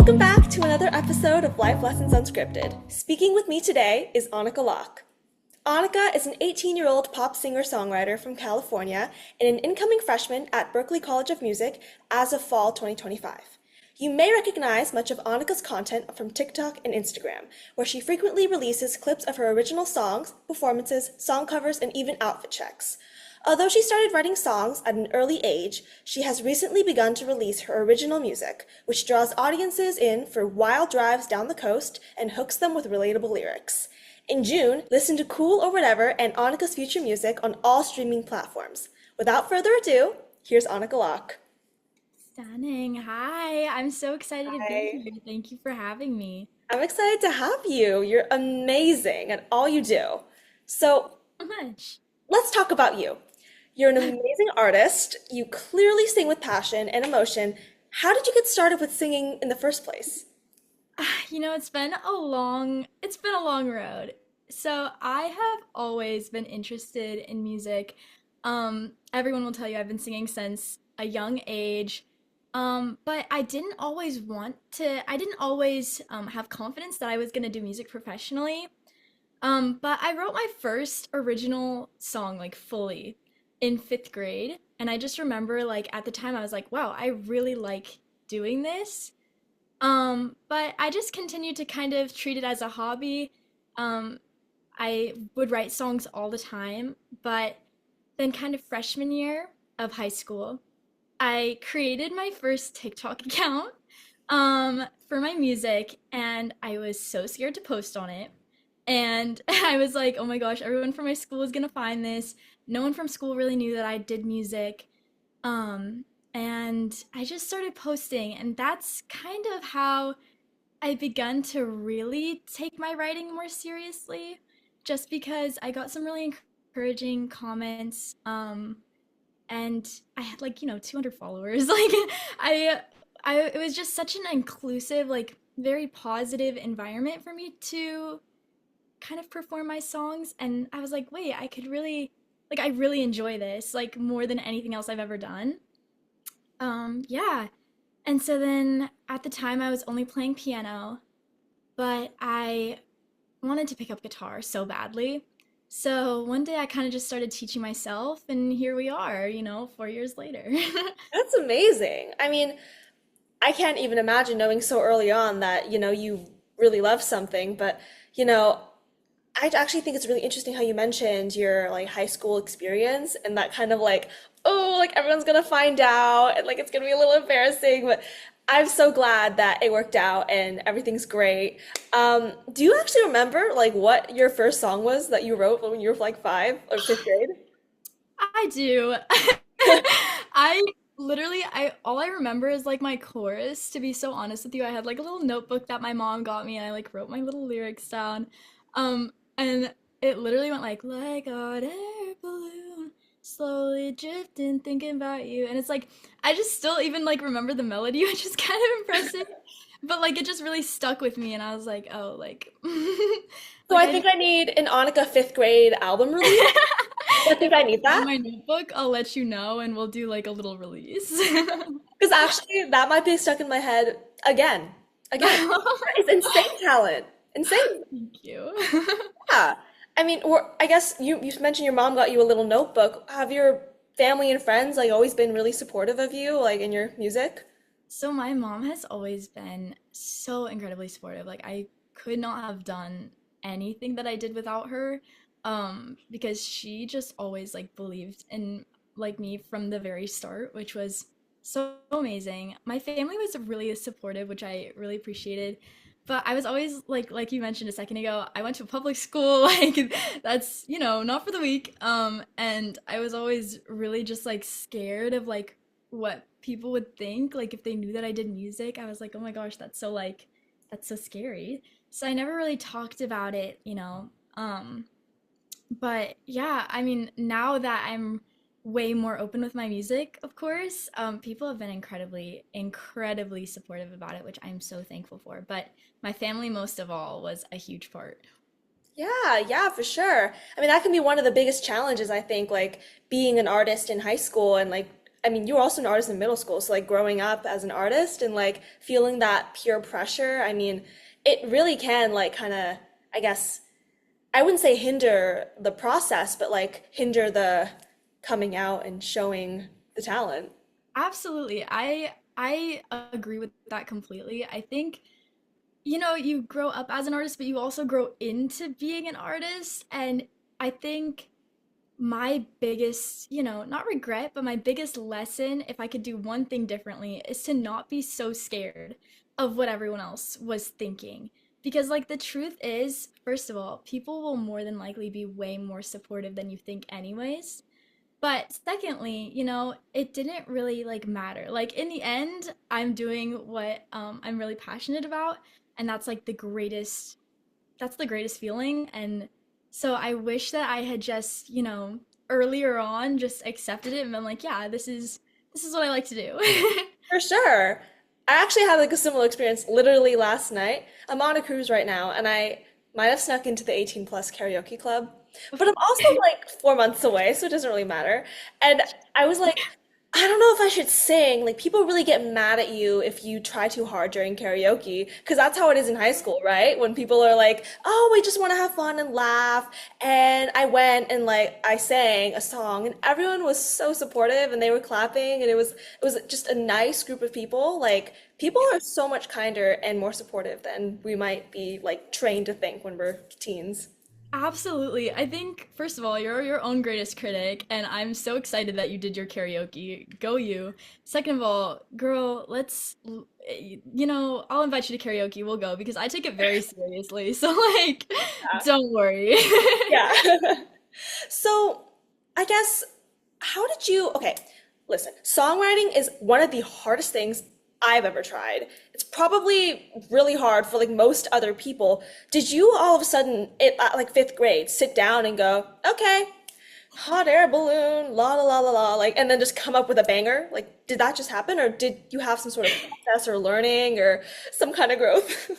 Welcome back to another episode of Life Lessons Unscripted. Speaking with me today is Anika Locke. Anika is an 18-year-old pop singer-songwriter from California and an incoming freshman at Berklee College of Music as of fall 2025. You may recognize much of Anika's content from TikTok and Instagram, where she frequently releases clips of her original songs, performances, song covers, and even outfit checks. Although she started writing songs at an early age, she has recently begun to release her original music, which draws audiences in for wild drives down the coast and hooks them with relatable lyrics. In June, listen to Cool or Whatever and Anika's future music on all streaming platforms. Without further ado, here's Anika Locke. Stunning. Hi, I'm so excited to be Hi. here. Thank you for having me. I'm excited to have you. You're amazing at all you do. So So much. let's talk about you. You're an amazing artist. You clearly sing with passion and emotion. How did you get started with singing in the first place? It's been a long road. So I have always been interested in music. Everyone will tell you I've been singing since a young age. But I didn't always have confidence that I was gonna do music professionally. But I wrote my first original song like fully in fifth grade. And I just remember like at the time I was like, wow, I really like doing this. But I just continued to kind of treat it as a hobby. Um, I would write songs all the time, but then kind of freshman year of high school, I created my first TikTok account for my music, and I was so scared to post on it. And I was like, oh my gosh, everyone from my school is gonna find this. No one from school really knew that I did music. Um, and I just started posting, and that's kind of how I begun to really take my writing more seriously, just because I got some really encouraging comments. And I had like, 200 followers. Like I it was just such an inclusive, like very positive environment for me to kind of perform my songs, and I was like, "Wait, I really enjoy this like more than anything else I've ever done." Yeah. And so then at the time I was only playing piano, but I wanted to pick up guitar so badly. So one day I kind of just started teaching myself, and here we are, 4 years later. That's amazing. I mean, I can't even imagine knowing so early on that, you really love something, but, you know, I actually think it's really interesting how you mentioned your like high school experience and that kind of like, oh, like everyone's gonna find out and like it's gonna be a little embarrassing, but I'm so glad that it worked out and everything's great. Do you actually remember like what your first song was that you wrote when you were like five or fifth grade? I do. I I all I remember is like my chorus, to be so honest with you. I had like a little notebook that my mom got me, and I like wrote my little lyrics down. And it literally went like a hot air balloon, slowly drifting, thinking about you. And it's like I just still even like remember the melody, which is kind of impressive. But like it just really stuck with me, and I was like, oh, like So like I I think I need an Annika fifth grade album release. I think if I I need find that my notebook, I'll let you know, and we'll do like a little release. because actually that might be stuck in my head again. Again. That is insane talent. Insane. Thank you. Yeah. I mean, I guess you mentioned your mom got you a little notebook. Have your family and friends like always been really supportive of you, like in your music? So my mom has always been so incredibly supportive. Like I could not have done anything that I did without her. Because she just always like believed in like me from the very start, which was so amazing. My family was really supportive, which I really appreciated. But I was always like you mentioned a second ago, I went to a public school, like that's, not for the weak. And I was always really just like scared of like what people would think, like if they knew that I did music. I was like, oh my gosh, that's so scary. So I never really talked about it. But yeah, I mean, now that I'm way more open with my music, of course, people have been incredibly supportive about it, which I'm so thankful for. But my family, most of all, was a huge part. Yeah, yeah, for sure. I mean, that can be one of the biggest challenges, I think, like being an artist in high school and like I mean, you were also an artist in middle school, so like growing up as an artist and like feeling that peer pressure, I mean, it really can like kind of, I guess, I wouldn't say hinder the process, but like hinder the coming out and showing the talent. Absolutely. I agree with that completely. I think, you grow up as an artist, but you also grow into being an artist. And I think my biggest, not regret, but my biggest lesson, if I could do one thing differently, is to not be so scared of what everyone else was thinking. Because, like, the truth is, first of all, people will more than likely be way more supportive than you think, anyways. But secondly, it didn't really like matter. Like in the end, I'm doing what I'm really passionate about, and that's the greatest feeling. And so I wish that I had just, earlier on just accepted it and been like, yeah, this is what I like to do. For sure. I actually had like a similar experience literally last night. I'm on a cruise right now, and I might have snuck into the 18 plus karaoke club, but I'm also like 4 months away, so it doesn't really matter. And I was like, I don't know if I should sing. Like, people really get mad at you if you try too hard during karaoke, because that's how it is in high school, right? When people are like, oh, we just want to have fun and laugh. And I went and like I sang a song, and everyone was so supportive and they were clapping, and it was just a nice group of people. Like, people are so much kinder and more supportive than we might be like trained to think when we're teens. Absolutely. I think, first of all, you're your own greatest critic, and I'm so excited that you did your karaoke. Go you. Second of all, girl, I'll invite you to karaoke. We'll go because I take it very seriously. So, like, don't worry. Yeah. So, I guess, how did you, okay, listen, songwriting is one of the hardest things I've ever tried. It's probably really hard for like most other people. Did you all of a sudden, at like fifth grade, sit down and go, okay, hot air balloon, la la la la la, like, and then just come up with a banger? Like, did that just happen, or did you have some sort of process or learning or some kind of growth?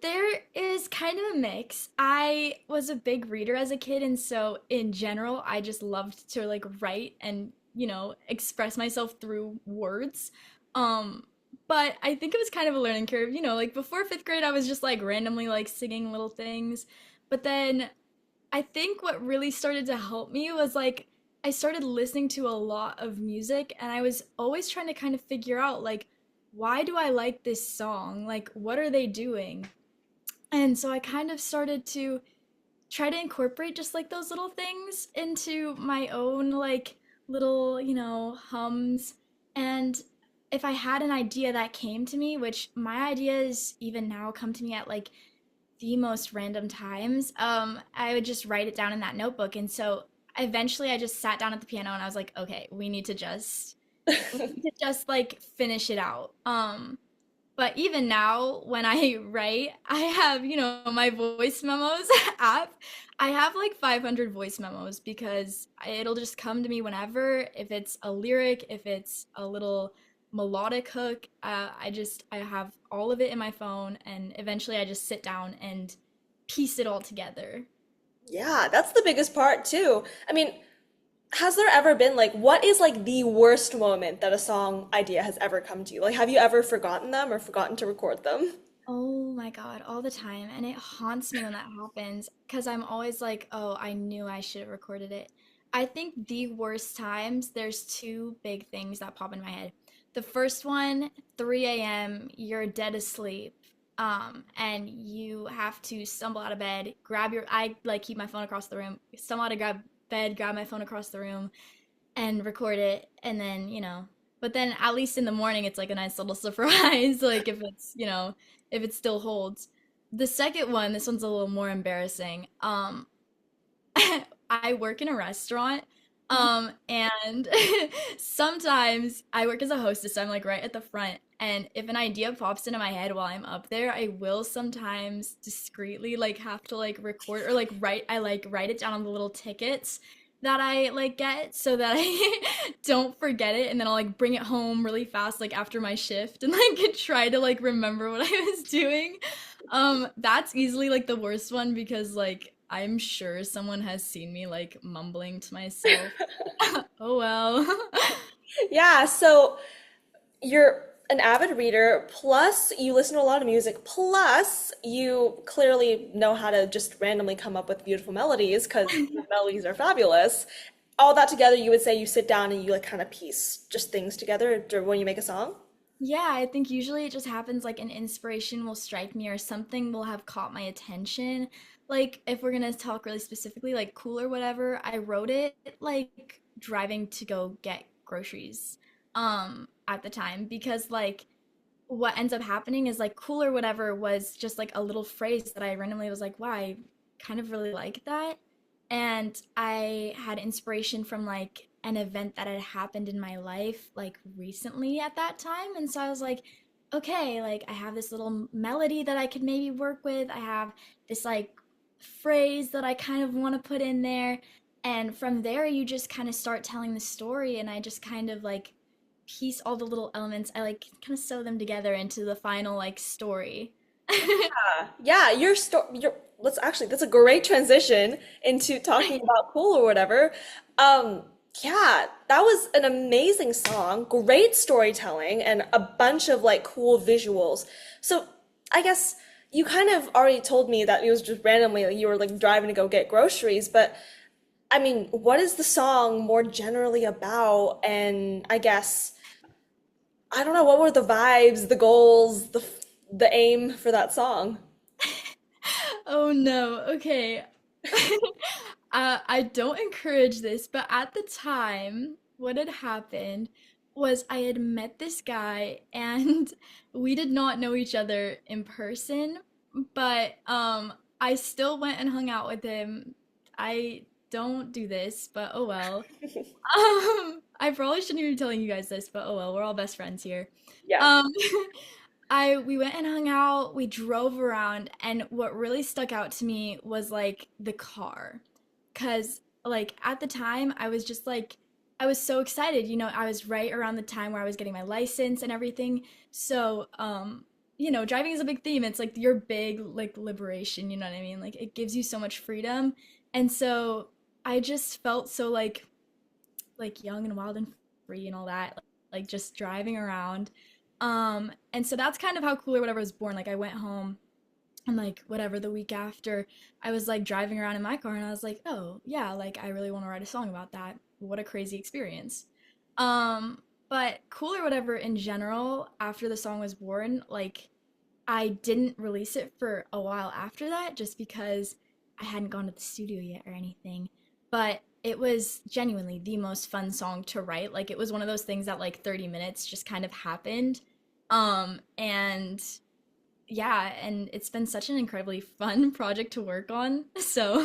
There is kind of a mix. I was a big reader as a kid, and so in general, I just loved to like write and, express myself through words. Um, but I think it was kind of a learning curve, like before fifth grade, I was just like randomly like singing little things. But then I think what really started to help me was like I started listening to a lot of music, and I was always trying to kind of figure out like why do I like this song? Like what are they doing? And so I kind of started to try to incorporate just like those little things into my own like little, hums. And if I had an idea that came to me, which my ideas even now come to me at like the most random times, I would just write it down in that notebook. And so eventually I just sat down at the piano and I was like, okay, we need to just like finish it out. But even now, when I write, I have, my voice memos app. I have like 500 voice memos because it'll just come to me whenever, if it's a lyric, if it's a little melodic hook. I have all of it in my phone, and eventually I just sit down and piece it all together. Yeah, that's the biggest part too. I mean, has there ever been like what is like the worst moment that a song idea has ever come to you? Like, have you ever forgotten them or forgotten to record them? Oh my God, all the time. And it haunts me when that happens because I'm always like, oh, I knew I should have recorded it. I think the worst times, there's two big things that pop in my head. The first one, 3 a.m., you're dead asleep. And you have to stumble out of bed, I like keep my phone across the room, stumble out of bed, grab my phone across the room, and record it. And then, but then at least in the morning, it's like a nice little surprise, like if it still holds. The second one, this one's a little more embarrassing. I work in a restaurant, and sometimes I work as a hostess, so I'm like right at the front. And if an idea pops into my head while I'm up there, I will sometimes discreetly like have to like record or like write it down on the little tickets that I like get so that I don't forget it, and then I'll like bring it home really fast like after my shift and like try to like remember what I was doing. That's easily like the worst one because like I'm sure someone has seen me like mumbling to myself. Oh well. Yeah, so you're an avid reader, plus you listen to a lot of music, plus you clearly know how to just randomly come up with beautiful melodies because your melodies are fabulous. All that together, you would say you sit down and you like kind of piece just things together when you make a song? Yeah, I think usually it just happens like an inspiration will strike me or something will have caught my attention. Like if we're gonna talk really specifically, like Cool or whatever, I wrote it like driving to go get groceries at the time because like what ends up happening is like Cool or whatever was just like a little phrase that I randomly was like, wow, I kind of really like that. And I had inspiration from like an event that had happened in my life like recently at that time. And so I was like, okay, like I have this little melody that I could maybe work with. I have this like phrase that I kind of want to put in there. And from there, you just kind of start telling the story. And I just kind of like piece all the little elements. I like kind of sew them together into the final like story. Yeah, your let's actually that's a great transition into talking about Cool or whatever. Um, yeah, that was an amazing song, great storytelling, and a bunch of like cool visuals. So I guess you kind of already told me that it was just randomly like, you were like driving to go get groceries, but I mean, what is the song more generally about? And I guess I don't know, what were the vibes, the goals, the aim for that song? Oh no. Okay. I don't encourage this, but at the time, what had happened was I had met this guy and we did not know each other in person, but I still went and hung out with him. I don't do this, but oh well. I probably shouldn't even be telling you guys this, but oh well, we're all best friends here. Yeah. Um, we went and hung out, we drove around, and what really stuck out to me was like the car. 'Cause like at the time I was just like I was so excited, I was right around the time where I was getting my license and everything. So, driving is a big theme. It's like your big like liberation, you know what I mean? Like it gives you so much freedom. And so I just felt so like young and wild and free and all that, like just driving around. And so that's kind of how Cool or Whatever was born. Like I went home and like whatever the week after, I was like driving around in my car and I was like, oh yeah, like I really want to write a song about that. What a crazy experience. But Cool or Whatever in general, after the song was born, like I didn't release it for a while after that just because I hadn't gone to the studio yet or anything. But it was genuinely the most fun song to write. Like it was one of those things that like 30 minutes just kind of happened. And yeah, and it's been such an incredibly fun project to work on. So,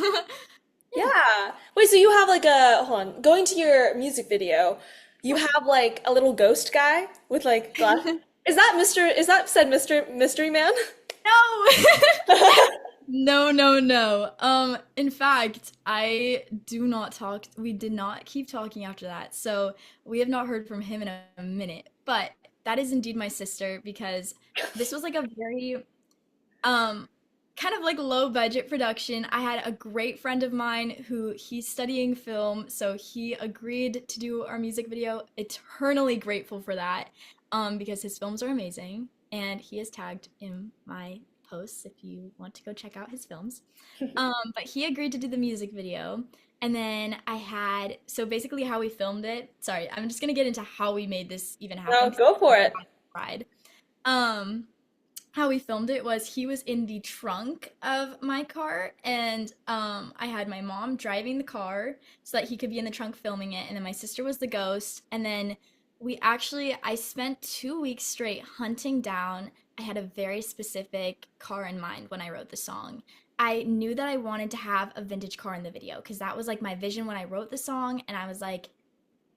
yeah. Yeah. Wait, so you have like a, hold on, going to your music video, you have like a little ghost guy with like glass. Is that said Mr. Mystery Man? No. No, no, no. In fact, I do not talk. We did not keep talking after that. So we have not heard from him in a minute. But that is indeed my sister because this was like a very um kind of like low budget production. I had a great friend of mine who he's studying film, so he agreed to do our music video. Eternally grateful for that. Because his films are amazing and he is tagged in my posts if you want to go check out his films. But he agreed to do the music video. And then I had, so basically how we filmed it. Sorry, I'm just gonna get into how we made this even No, happen. 'Cause go for it. I cried. Um, how we filmed it was he was in the trunk of my car and I had my mom driving the car so that he could be in the trunk filming it and then my sister was the ghost and then I spent 2 weeks straight hunting down. I had a very specific car in mind when I wrote the song. I knew that I wanted to have a vintage car in the video because that was like my vision when I wrote the song and I was like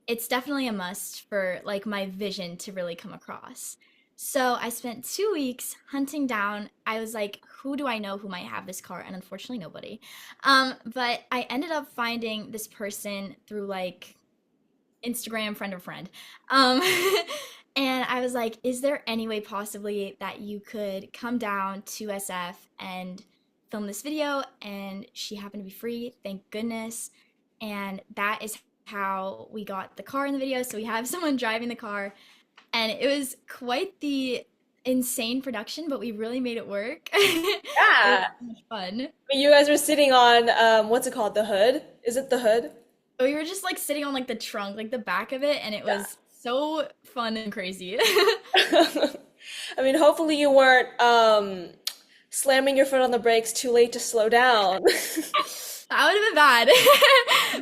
it's definitely a must for like my vision to really come across. So I spent 2 weeks hunting down. I was like, who do I know who might have this car? And unfortunately, nobody. But I ended up finding this person through like Instagram, friend of friend. Um, and I was like, is there any way possibly that you could come down to SF and film this video, and she happened to be free, thank goodness. And that is how we got the car in the video. So we have someone driving the car, and it was quite the insane production, but we really made it work. It was Yeah. so much fun. You guys were sitting on what's it called? The hood? Is it the hood? We were just like sitting on like the trunk, like the back of it, and it Yeah. was so fun and crazy. I mean, hopefully you weren't slamming your foot on the brakes too late to slow down. That would have been bad.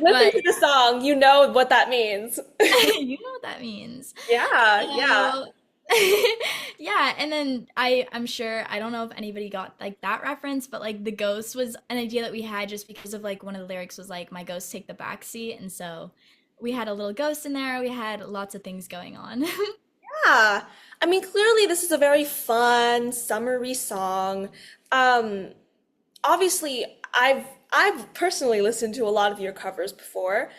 Listen But to the song, you know what that means. you know what that means. Yeah, yeah. So yeah, and then I'm sure I don't know if anybody got like that reference, but like the ghost was an idea that we had just because of like one of the lyrics was like my ghost take the back seat, and so we had a little ghost in there. We had lots of things going on. Yeah. I mean, clearly this is a very fun, summery song. Um, Obviously, I've personally listened to a lot of your covers before,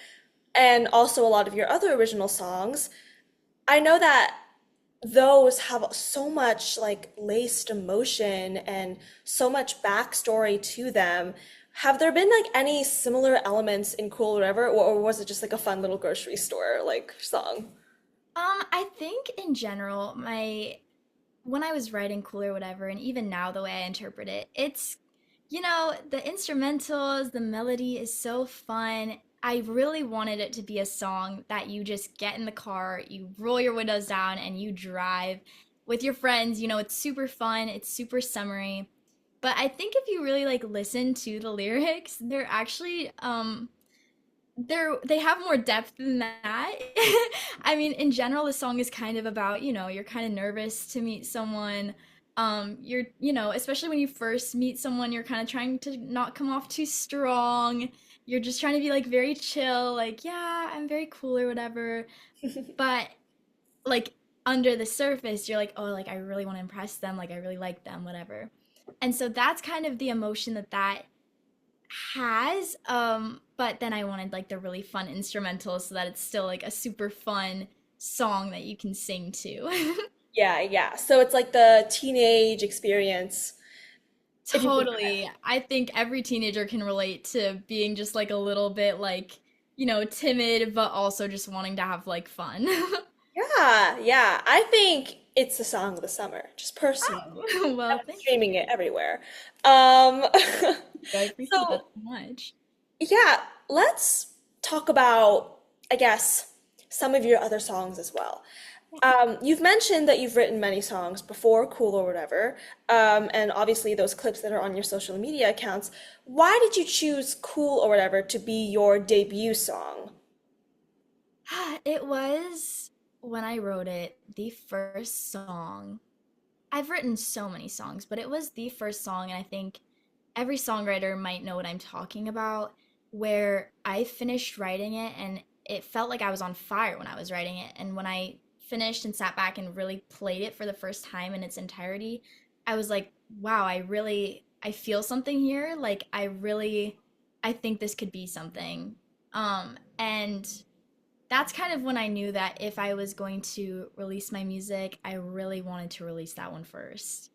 and also a lot of your other original songs. I know that those have so much like laced emotion and so much backstory to them. Have there been like any similar elements in Cool River, or was it just like a fun little grocery store like song? I think in general, my when I was writing Cool or whatever, and even now the way I interpret it, it's, the instrumentals, the melody is so fun. I really wanted it to be a song that you just get in the car, you roll your windows down, and you drive with your friends. It's super fun, it's super summery. But I think if you really like listen to the lyrics, they're actually they have more depth than that. I mean, in general, the song is kind of about, you're kind of nervous to meet someone. Especially when you first meet someone, you're kind of trying to not come off too strong. You're just trying to be like very chill, like, yeah, I'm very cool or whatever. But like under the surface, you're like, oh, like I really want to impress them, like I really like them, whatever. And so that's kind of the emotion that has. But then I wanted like the really fun instrumental so that it's still like a super fun song that you can sing to. Yeah, yeah. So it's like the teenage experience. If you think of it. Totally. I think every teenager can relate to being just like a little bit like, timid, but also just wanting to have like fun. Yeah, yeah. I think it's the song of the summer, just personally. Oh, well, I'm thank streaming it everywhere. Um, you. I appreciate that so so much. yeah, let's talk about, I guess, some of your other songs as well. You've mentioned that you've written many songs before Cool or whatever, and obviously those clips that are on your social media accounts. Why did you choose Cool or whatever to be your debut song? It was when I wrote it, the first song. I've written so many songs, but it was the first song, and I think every songwriter might know what I'm talking about, where I finished writing it and it felt like I was on fire when I was writing it. And when I finished and sat back and really played it for the first time in its entirety, I was like, wow, I feel something here. Like I think this could be something. And that's kind of when I knew that if I was going to release my music, I really wanted to release that one first.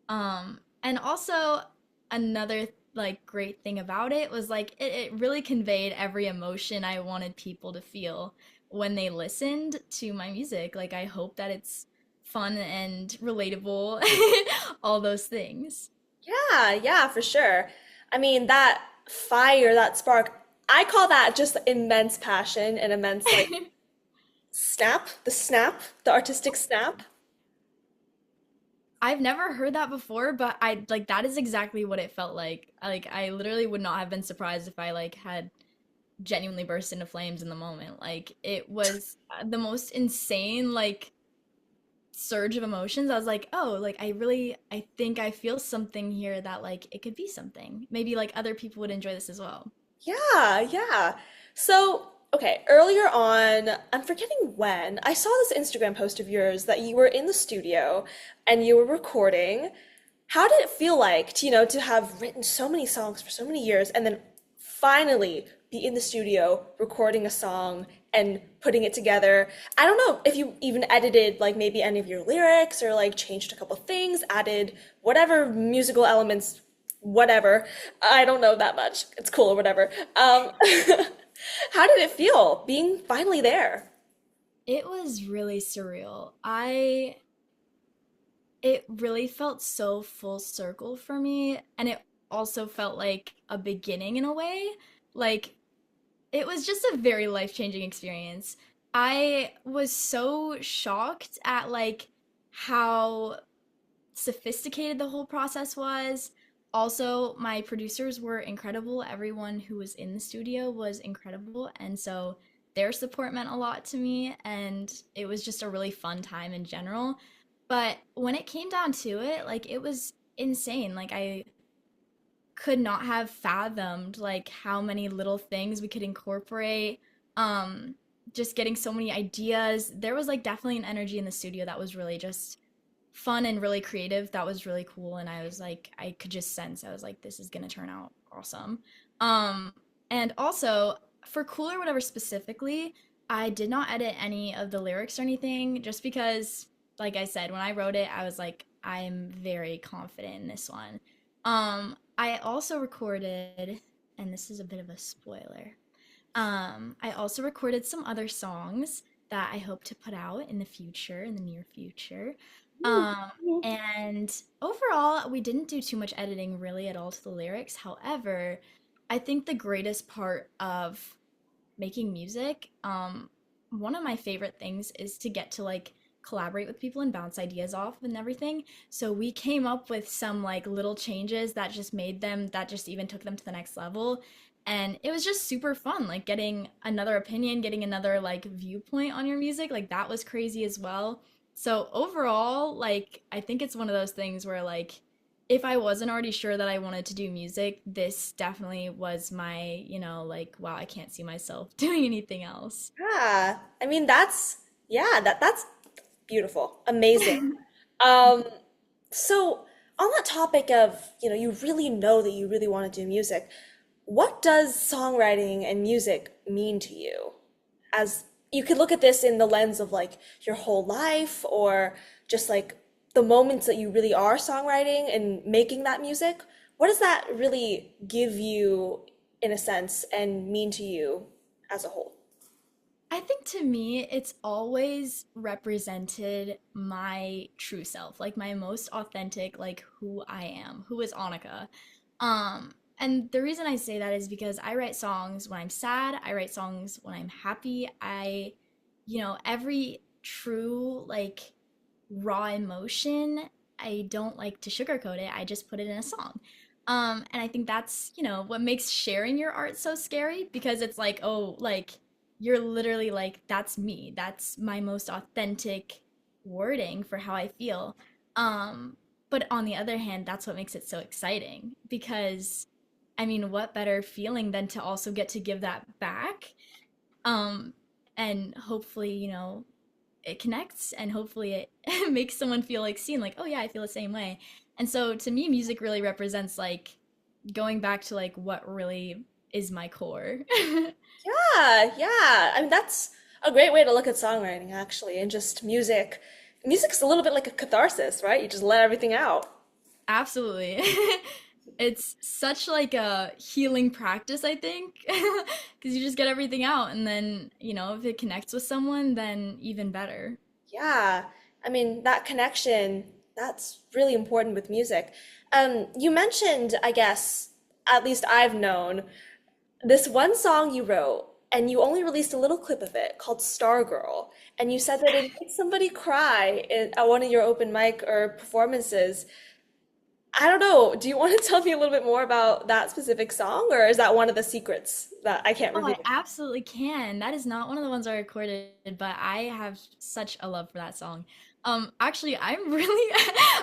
And also another like great thing about it was like it really conveyed every emotion I wanted people to feel when they listened to my music. Like I hope that it's fun and relatable, all those things. Yeah, yeah, for sure. I mean, that fire, that spark, I call that just immense passion and immense like snap, the artistic snap. I've never heard that before, but I like that is exactly what it felt like. Like I literally would not have been surprised if I like had genuinely burst into flames in the moment. Like it was the most insane like surge of emotions. I was like, "Oh, like I think I feel something here that like it could be something. Maybe like other people would enjoy this as well." Yeah, yeah. So, okay, earlier on, I'm forgetting when, I saw this Instagram post of yours that you were in the studio and you were recording. How did it feel like to, to have written so many songs for so many years and then finally be in the studio recording a song and putting it together? I don't know if you even edited like maybe any of your lyrics or like changed a couple things, added whatever musical elements whatever. I don't know that much. It's cool or whatever. How did it feel being finally there? It was really surreal. It really felt so full circle for me, and it also felt like a beginning in a way. Like it was just a very life-changing experience. I was so shocked at like how sophisticated the whole process was. Also, my producers were incredible. Everyone who was in the studio was incredible, and so their support meant a lot to me, and it was just a really fun time in general. But when it came down to it, like it was insane. Like I could not have fathomed like how many little things we could incorporate. Um just getting so many ideas. There was like definitely an energy in the studio that was really just fun and really creative. That was really cool, and I was like I could just sense. I was like this is going to turn out awesome. Um and also for Cool or Whatever specifically, I did not edit any of the lyrics or anything just because like I said when I wrote it, I was like I'm very confident in this one. I also recorded, and this is a bit of a spoiler. I also recorded some other songs that I hope to put out in the future, in the near future. Um, and overall, we didn't do too much editing really at all to the lyrics. However, I think the greatest part of making music, one of my favorite things is to get to like collaborate with people and bounce ideas off and everything. So we came up with some like little changes that just made them, that just even took them to the next level. And it was just super fun, like getting another opinion, getting another like viewpoint on your music. Like that was crazy as well. So overall, like I think it's one of those things where like if I wasn't already sure that I wanted to do music, this definitely was my, like, wow, I can't see myself doing anything else. Yeah, I mean that's yeah, that's beautiful. Amazing. Um, so on that topic of, you really know that you really want to do music, what does songwriting and music mean to you? As you could look at this in the lens of like your whole life or just like the moments that you really are songwriting and making that music. What does that really give you in a sense and mean to you as a whole? I think to me, it's always represented my true self, like my most authentic, like who I am, who is Annika. And the reason I say that is because I write songs when I'm sad, I write songs when I'm happy. Every true, like, raw emotion, I don't like to sugarcoat it. I just put it in a song. And I think that's, what makes sharing your art so scary because it's like, oh, like you're literally like, that's me. That's my most authentic wording for how I feel. But on the other hand, that's what makes it so exciting because I mean, what better feeling than to also get to give that back? Um, and hopefully, it connects and hopefully it makes someone feel like seen, like, oh yeah, I feel the same way. And so to me, music really represents like going back to like what really is my core. Yeah, yeah. I mean, that's a great way to look at songwriting, actually, and just music. Music's a little bit like a catharsis, right? You just let everything out. Absolutely. It's such like a healing practice, I think, because you just get everything out and then, if it connects with someone, then even better. Yeah. I mean, that connection, that's really important with music. You mentioned, I guess, at least I've known, this one song you wrote, and you only released a little clip of it called Stargirl. And you said that it made somebody cry at one of your open mic or performances. I don't know. Do you want to tell me a little bit more about that specific song, or is that one of the secrets that I can't Oh, I reveal? absolutely can. That is not one of the ones I recorded, but I have such a love for that song. Actually, I'm really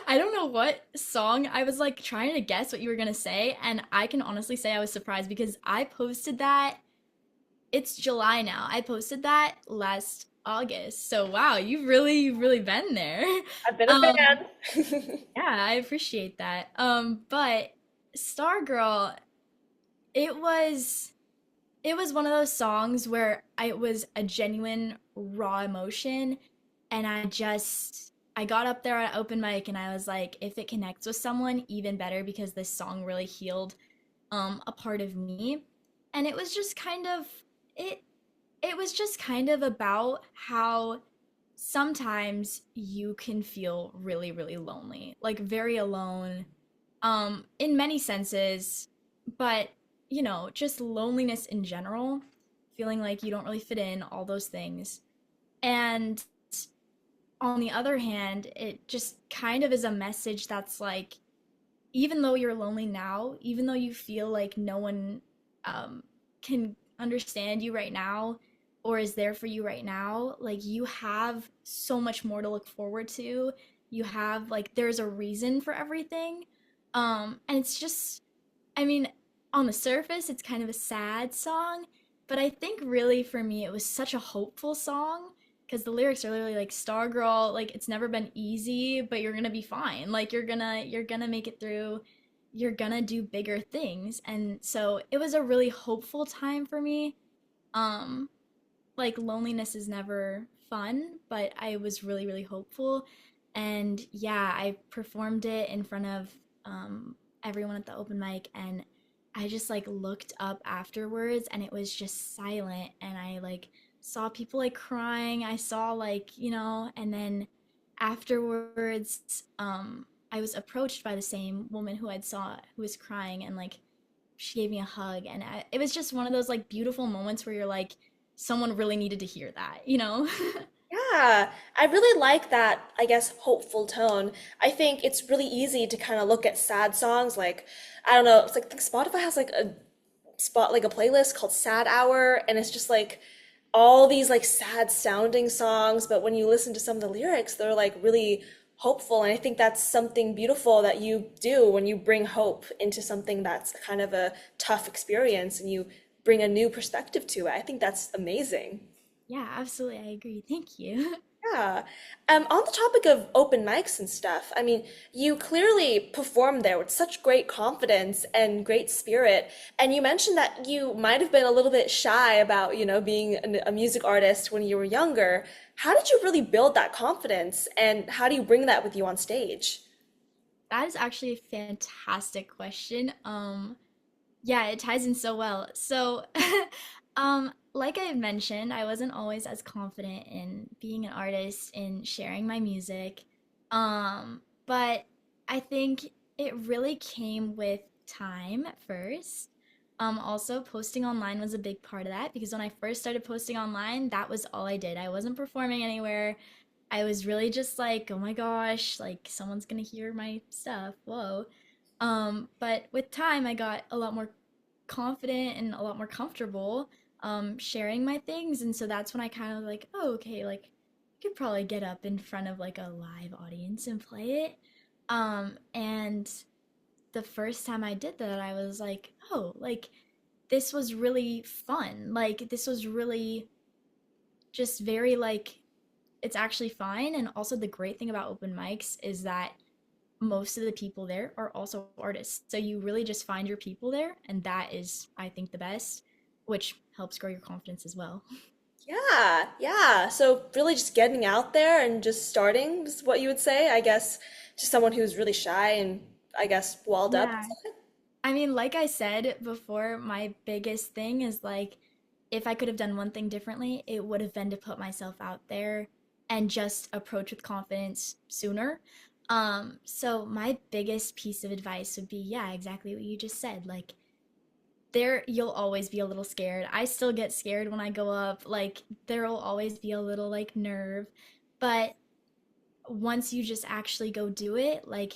I don't know what song I was like trying to guess what you were gonna say, and I can honestly say I was surprised because I posted that it's July now. I posted that last August. So wow, you've really been there. I've been a Um, fan. yeah, I appreciate that. But Stargirl, it was it was one of those songs where it was a genuine raw emotion and I got up there at open mic and I was like, if it connects with someone, even better because this song really healed a part of me. And it was just kind of it it was just kind of about how sometimes you can feel really, really lonely, like very alone, in many senses, but just loneliness in general, feeling like you don't really fit in, all those things. And on the other hand, it just kind of is a message that's like, even though you're lonely now, even though you feel like no one can understand you right now or is there for you right now, like you have so much more to look forward to. You have like there's a reason for everything. And it's just, I mean, on the surface, it's kind of a sad song, but I think really for me, it was such a hopeful song because the lyrics are literally like Stargirl, like it's never been easy, but you're gonna be fine. Like you're gonna make it through. You're gonna do bigger things, and so it was a really hopeful time for me. Um, like loneliness is never fun, but I was really, really hopeful. And yeah, I performed it in front of everyone at the open mic, and I just like looked up afterwards and it was just silent. And I like saw people like crying. I saw like, and then afterwards, I was approached by the same woman who I'd saw who was crying and like she gave me a hug and it was just one of those like beautiful moments where you're like someone really needed to hear that. Yeah, I really like that, I guess, hopeful tone. I think it's really easy to kind of look at sad songs like, I don't know, it's like I think Spotify has like a playlist called Sad Hour, and it's just like all these like sad sounding songs, but when you listen to some of the lyrics, they're like really hopeful. And I think that's something beautiful that you do when you bring hope into something that's kind of a tough experience and you bring a new perspective to it. I think that's amazing. Yeah, absolutely. I agree. Thank you. Yeah. On the topic of open mics and stuff, I mean, you clearly performed there with such great confidence and great spirit. And you mentioned that you might have been a little bit shy about, being a music artist when you were younger. How did you really build that confidence, and how do you bring that with you on stage? That is actually a fantastic question. Yeah, it ties in so well. So, like I mentioned, I wasn't always as confident in being an artist, in sharing my music. But I think it really came with time at first. Also, posting online was a big part of that because when I first started posting online, that was all I did. I wasn't performing anywhere. I was really just like, oh my gosh, like someone's gonna hear my stuff. Whoa. But with time, I got a lot more confident and a lot more comfortable sharing my things. And so that's when I kind of like, oh, okay, like I could probably get up in front of like a live audience and play it. And the first time I did that, I was like, oh, like this was really fun. Like this was really just very like it's actually fine. And also the great thing about open mics is that most of the people there are also artists. So you really just find your people there, and that is, I think, the best, which helps grow your confidence as well. Yeah, yeah. So really just getting out there and just starting is what you would say, I guess, to someone who's really shy and I guess walled up. Yeah. I mean, like I said before, my biggest thing is like, if I could have done one thing differently, it would have been to put myself out there and just approach with confidence sooner. So my biggest piece of advice would be, yeah, exactly what you just said. Like, there you'll always be a little scared. I still get scared when I go up. Like there'll always be a little like nerve, but once you just actually go do it, like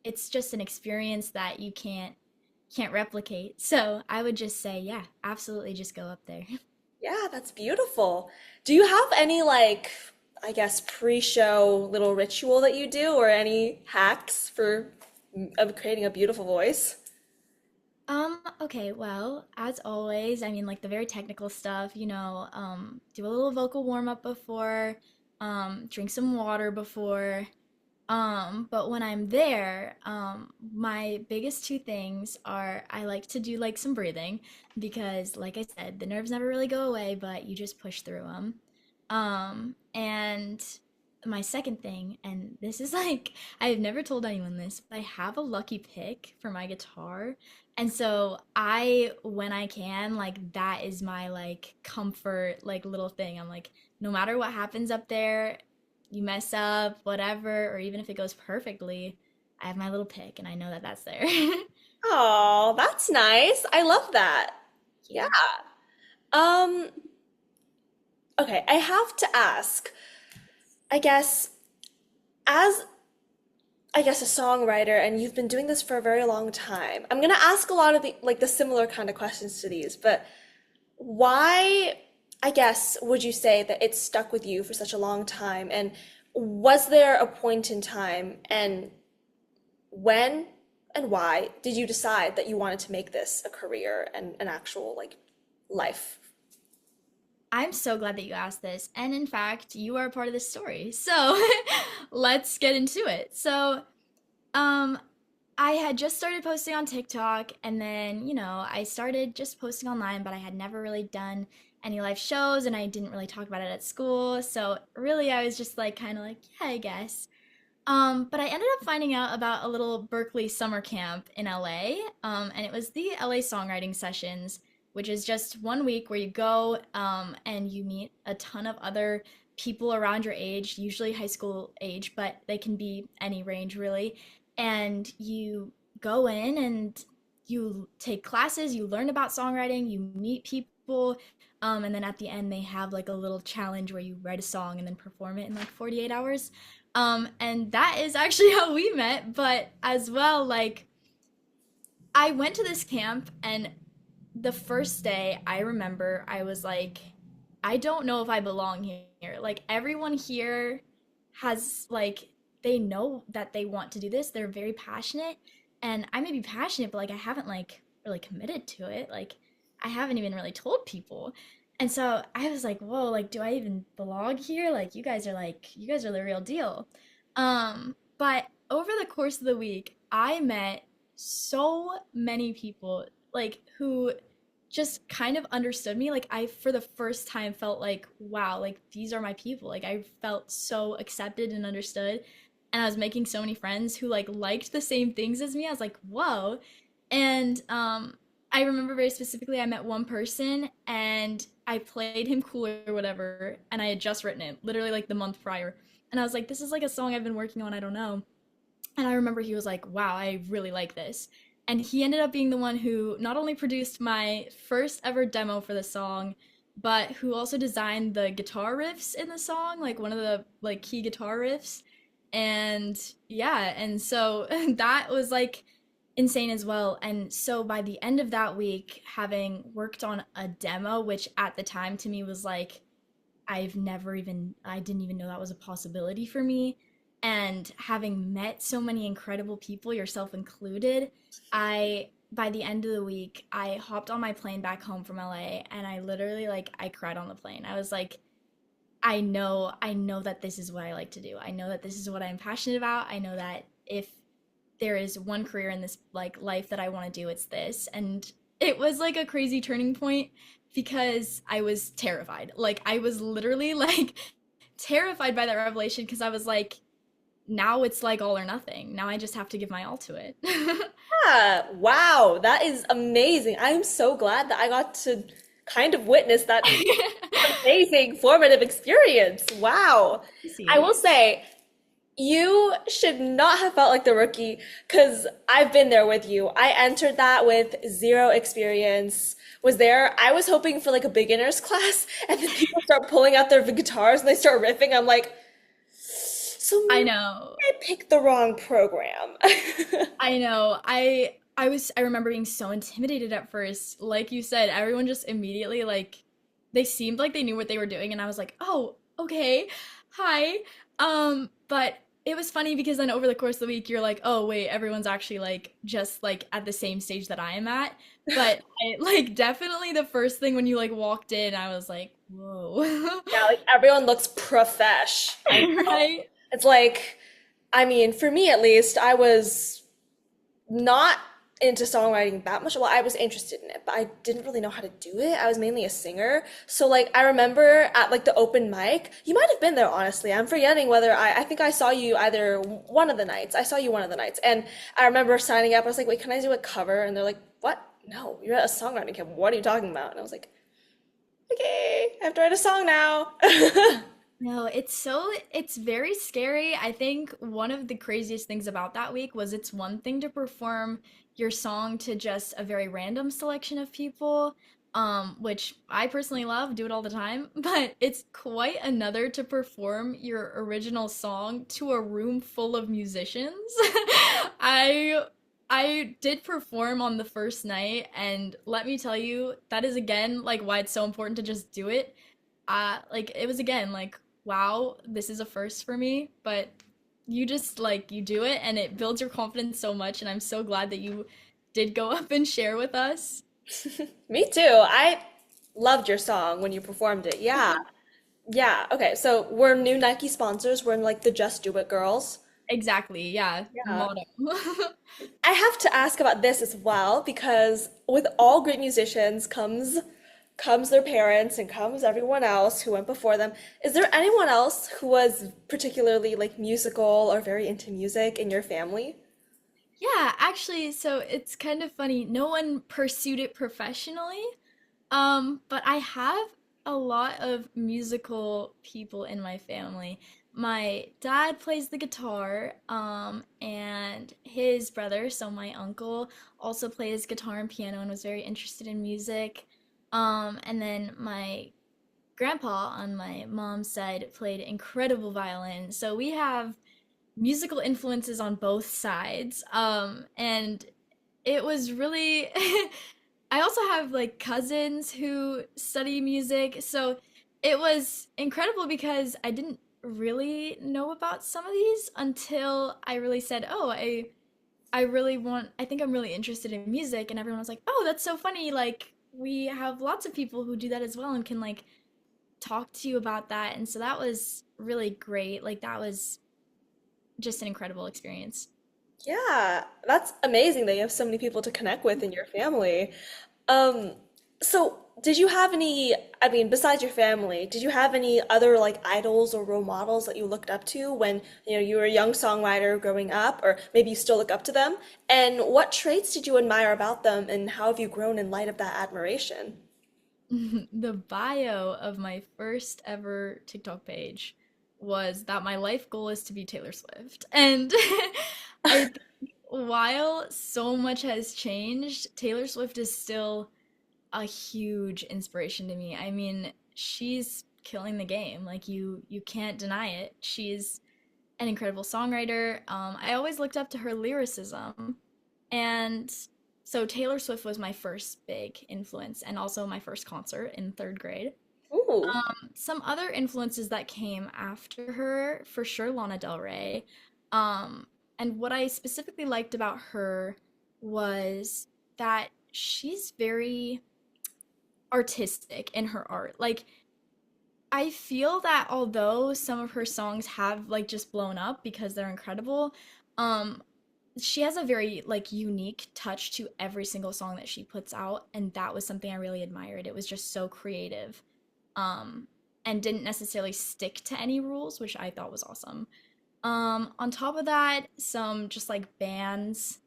it's just an experience that you can't replicate. So, I would just say, yeah, absolutely just go up there. Yeah, that's beautiful. Do you have any like, I guess, pre-show little ritual that you do or any hacks for creating a beautiful voice? Okay, well, as always, I mean like the very technical stuff, do a little vocal warm up before, drink some water before. But when I'm there, my biggest two things are I like to do like some breathing because, like I said, the nerves never really go away, but you just push through them. And my second thing, and this is like, I've never told anyone this, but I have a lucky pick for my guitar. And so when I can, like, that is my like comfort, like little thing. I'm like, no matter what happens up there, you mess up, whatever, or even if it goes perfectly, I have my little pick and I know that that's there. Oh, that's nice. I love that. Yeah. You. Um, okay, I have to ask, I guess, as a songwriter, and you've been doing this for a very long time. I'm gonna ask a lot of the similar kind of questions to these, but why, I guess, would you say that it stuck with you for such a long time? And was there a point in time, and when and why did you decide that you wanted to make this a career and an actual like life? I'm so glad that you asked this. And in fact, you are a part of this story. So let's get into it. So, um, I had just started posting on TikTok, and then, I started just posting online, but I had never really done any live shows and I didn't really talk about it at school. So, really, I was just like, kind of like, yeah, I guess. But I ended up finding out about a little Berkeley summer camp in LA, and it was the LA Songwriting Sessions, which is just 1 week where you go and you meet a ton of other people around your age, usually high school age, but they can be any range really. And you go in and you take classes, you learn about songwriting, you meet people, and then at the end they have like a little challenge where you write a song and then perform it in like 48 hours. And that is actually how we met, but as well, like, I went to this camp, and the first day I remember I was like, I don't know if I belong here. Like, everyone here has, like, they know that they want to do this. They're very passionate, and I may be passionate, but like, I haven't like really committed to it. Like, I haven't even really told people. And so I was like, whoa, like, do I even belong here? Like, you guys are the real deal. But over the course of the week, I met so many people, like, who just kind of understood me. Like, I, for the first time, felt like, wow, like, these are my people. Like, I felt so accepted and understood. And I was making so many friends who, like, liked the same things as me. I was like, whoa. And I remember very specifically, I met one person and I played him cool or whatever, and I had just written it, literally like the month prior. And I was like, this is like a song I've been working on, I don't know. And I remember he was like, wow, I really like this. And he ended up being the one who not only produced my first ever demo for the song, but who also designed the guitar riffs in the song, like one of the like key guitar riffs. And yeah, and so that was like insane as well. And so by the end of that week, having worked on a demo, which at the time to me was like, I didn't even know that was a possibility for me. And having met so many incredible people, yourself included, by the end of the week, I hopped on my plane back home from LA, and I literally, like, I cried on the plane. I was like, I know that this is what I like to do. I know that this is what I'm passionate about. I know that if there is one career in this like life that I want to do, it's this. And it was like a crazy turning point because I was terrified. Like, I was literally like terrified by that revelation because I was like, now it's like all or nothing. Now I just have to give my all to it. Yeah, wow, that is amazing. I'm so glad that I got to kind of witness that amazing formative experience. Wow. I See. will say, you should not have felt like the rookie because I've been there with you. I entered that with zero experience. Was there, I was hoping for like a beginner's class, and then people start pulling out their guitars and they start riffing. I'm like, so I maybe know. I picked the wrong program. I know. I remember being so intimidated at first. Like you said, everyone just immediately like they seemed like they knew what they were doing, and I was like, "Oh, okay. Hi." But it was funny because then over the course of the week you're like, "Oh, wait, everyone's actually like just like at the same stage that I am at." But I like definitely the first thing when you like walked in, I was like, "Whoa." Yeah, like everyone looks profesh. I know. Right? It's like, I mean, for me at least, I was not into songwriting that much. Well, I was interested in it, but I didn't really know how to do it. I was mainly a singer. So like I remember at like the open mic, you might have been there honestly. I'm forgetting whether I think I saw you either one of the nights. I saw you one of the nights. And I remember signing up. I was like, "Wait, can I do a cover?" And they're like, "What? No, you're at a songwriting camp. What are you talking about?" And I was like, "Okay, I have to write a song now." No, it's very scary. I think one of the craziest things about that week was it's one thing to perform your song to just a very random selection of people, which I personally love, do it all the time, but it's quite another to perform your original song to a room full of musicians. I I did perform on the first night, and let me tell you, that is again like why it's so important to just do it. Like it was again like wow, this is a first for me, but you just like you do it and it builds your confidence so much, and I'm so glad that you did go up and share with us. Me too. I loved your song when you performed it. Yeah. Yeah. Okay. So we're new Nike sponsors. We're in like the Just Do It girls. Exactly, yeah, Yeah. motto. I have to ask about this as well because with all great musicians comes their parents and comes everyone else who went before them. Is there anyone else who was particularly like musical or very into music in your family? Yeah, actually, so it's kind of funny. No one pursued it professionally. But I have a lot of musical people in my family. My dad plays the guitar, and his brother, so my uncle, also plays guitar and piano and was very interested in music. And then my grandpa on my mom's side played incredible violin. So we have musical influences on both sides. And it was really I also have like cousins who study music, so it was incredible because I didn't really know about some of these until I really said, "Oh, I think I'm really interested in music." And everyone was like, "Oh, that's so funny. Like we have lots of people who do that as well and can like talk to you about that." And so that was really great. Like that was just an incredible experience. Yeah, that's amazing that you have so many people to connect with in your family. Um, so did you have any, I mean, besides your family, did you have any other like idols or role models that you looked up to when, you were a young songwriter growing up, or maybe you still look up to them? And what traits did you admire about them, and how have you grown in light of that admiration? The bio of my first ever TikTok page was that my life goal is to be Taylor Swift. And I think while so much has changed, Taylor Swift is still a huge inspiration to me. I mean, she's killing the game. Like you can't deny it. She's an incredible songwriter. I always looked up to her lyricism, and so Taylor Swift was my first big influence, and also my first concert in third grade. Ooh. Some other influences that came after her, for sure, Lana Del Rey. And what I specifically liked about her was that she's very artistic in her art. Like I feel that although some of her songs have like just blown up because they're incredible, um she has a very like unique touch to every single song that she puts out, and that was something I really admired. It was just so creative. Um and didn't necessarily stick to any rules, which I thought was awesome. On top of that, some just like bands,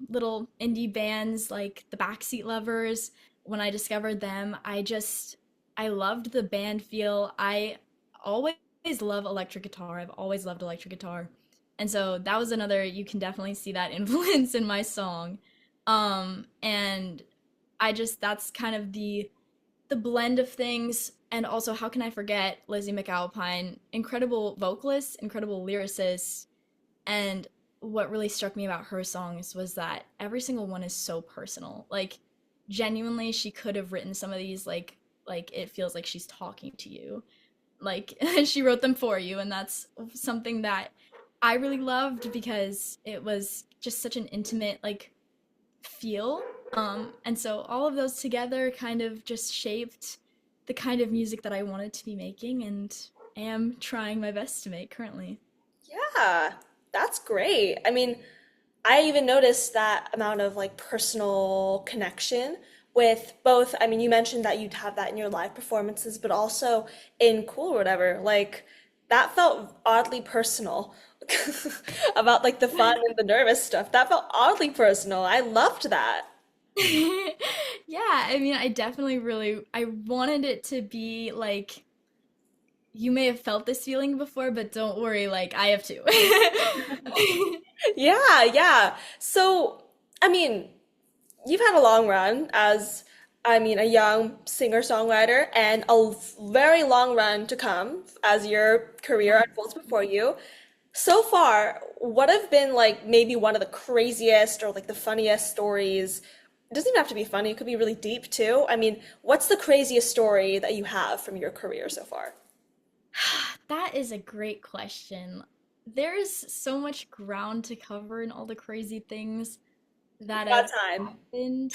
little indie bands like the Backseat Lovers. When I discovered them, I loved the band feel. I always love electric guitar. I've always loved electric guitar. And so that was another, you can definitely see that influence in my song. And I just that's kind of the blend of things. And also, how can I forget Lizzie McAlpine? Incredible vocalist, incredible lyricist. And what really struck me about her songs was that every single one is so personal. Like, genuinely, she could have written some of these, like it feels like she's talking to you. Like, she wrote them for you. And that's something that I really loved because it was just such an intimate, like, feel. And so all of those together kind of just shaped the kind of music that I wanted to be making and am trying my best to make currently. Yeah, that's great. I mean, I even noticed that amount of like personal connection with both. I mean, you mentioned that you'd have that in your live performances, but also in Cool or whatever. Like that felt oddly personal about like the fun and the nervous stuff. That felt oddly personal. I loved that. Yeah, I mean, I definitely really I wanted it to be like you may have felt this feeling before, but don't worry, like I have too. Yeah, yeah. So, I mean, you've had a long run as, I mean, a young singer-songwriter and a very long run to come as your career unfolds before you. So far, what have been like maybe one of the craziest or like the funniest stories? It doesn't even have to be funny, it could be really deep too. I mean, what's the craziest story that you have from your career so far? That is a great question. There's so much ground to cover in all the crazy things that About have time. happened.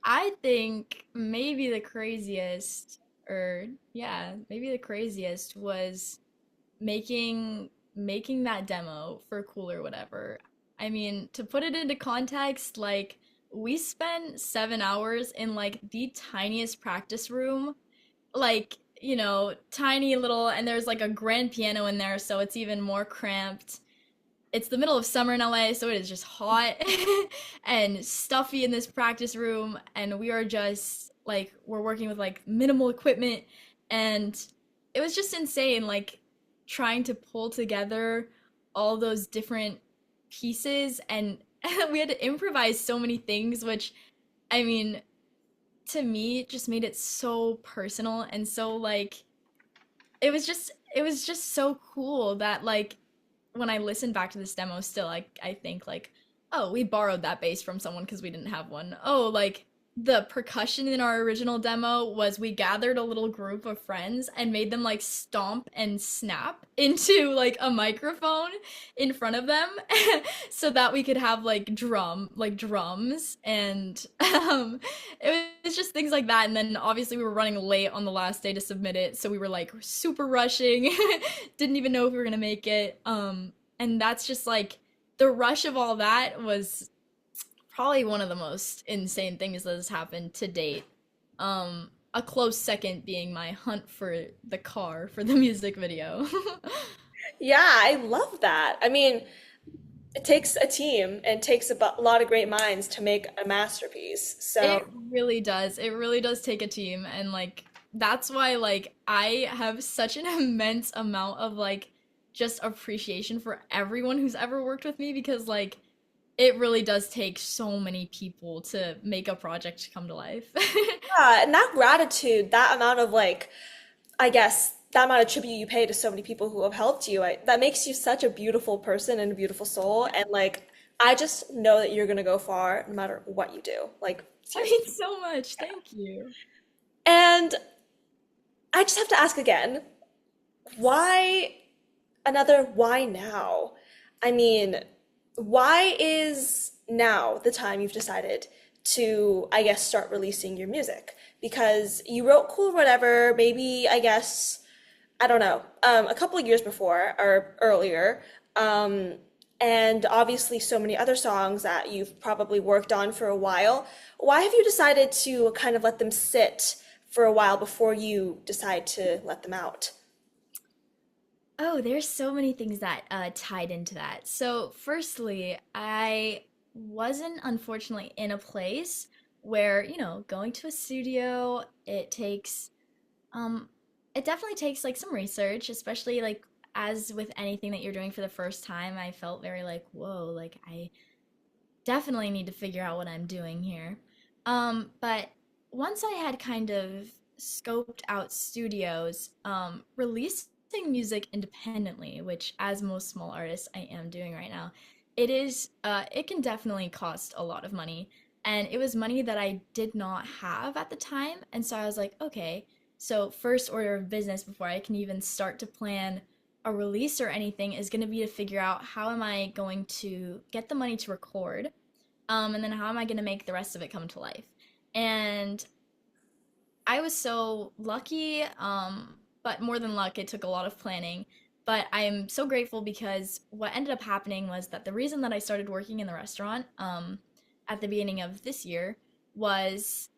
I think maybe the craziest, or yeah, maybe the craziest was making that demo for Cool or whatever. I mean, to put it into context, like we spent 7 hours in like the tiniest practice room, like, tiny little, and there's like a grand piano in there, so it's even more cramped. It's the middle of summer in LA, so it is just hot and stuffy in this practice room, and we are just like we're working with like minimal equipment, and it was just insane, like trying to pull together all those different pieces, and we had to improvise so many things, which I mean, to me, it just made it so personal and so like it was just so cool that like when I listen back to this demo still, I think like, oh, we borrowed that bass from someone because we didn't have one. Oh, like the percussion in our original demo was we gathered a little group of friends and made them like stomp and snap into like a microphone in front of them so that we could have like drums, and it was just things like that. And then obviously we were running late on the last day to submit it, so we were like super rushing, didn't even know if we were gonna make it. And that's just like the rush of all that was probably one of the most insane things that has happened to date. A close second being my hunt for the car for the music video. Yeah, I love that. I mean, it takes a team and takes a lot of great minds to make a masterpiece. So, It really does. It really does take a team, and like that's why like I have such an immense amount of like just appreciation for everyone who's ever worked with me, because like it really does take so many people to make a project come to life. yeah, and that gratitude, that amount of like, I guess, that amount of tribute you pay to so many people who have helped you, that makes you such a beautiful person and a beautiful soul. And like, I just know that you're gonna go far no matter what you do. Like, I seriously. mean, so much. Thank you. And I just have to ask again, why why now? I mean, why is now the time you've decided to, I guess, start releasing your music? Because you wrote Cool Whatever, maybe, I guess, I don't know, a couple of years before or earlier. Um, and obviously so many other songs that you've probably worked on for a while. Why have you decided to kind of let them sit for a while before you decide to let them out? Oh, there's so many things that tied into that. So, firstly, I wasn't unfortunately in a place where, going to a studio, um it definitely takes like some research, especially like as with anything that you're doing for the first time. I felt very like, whoa, like I definitely need to figure out what I'm doing here. But once I had kind of scoped out studios, releasing music independently, which as most small artists I am doing right now, it can definitely cost a lot of money. And it was money that I did not have at the time. And so I was like, okay, so first order of business before I can even start to plan a release or anything is going to be to figure out how am I going to get the money to record, and then how am I going to make the rest of it come to life? And I was so lucky, but more than luck, it took a lot of planning. But I am so grateful because what ended up happening was that the reason that I started working in the restaurant at the beginning of this year was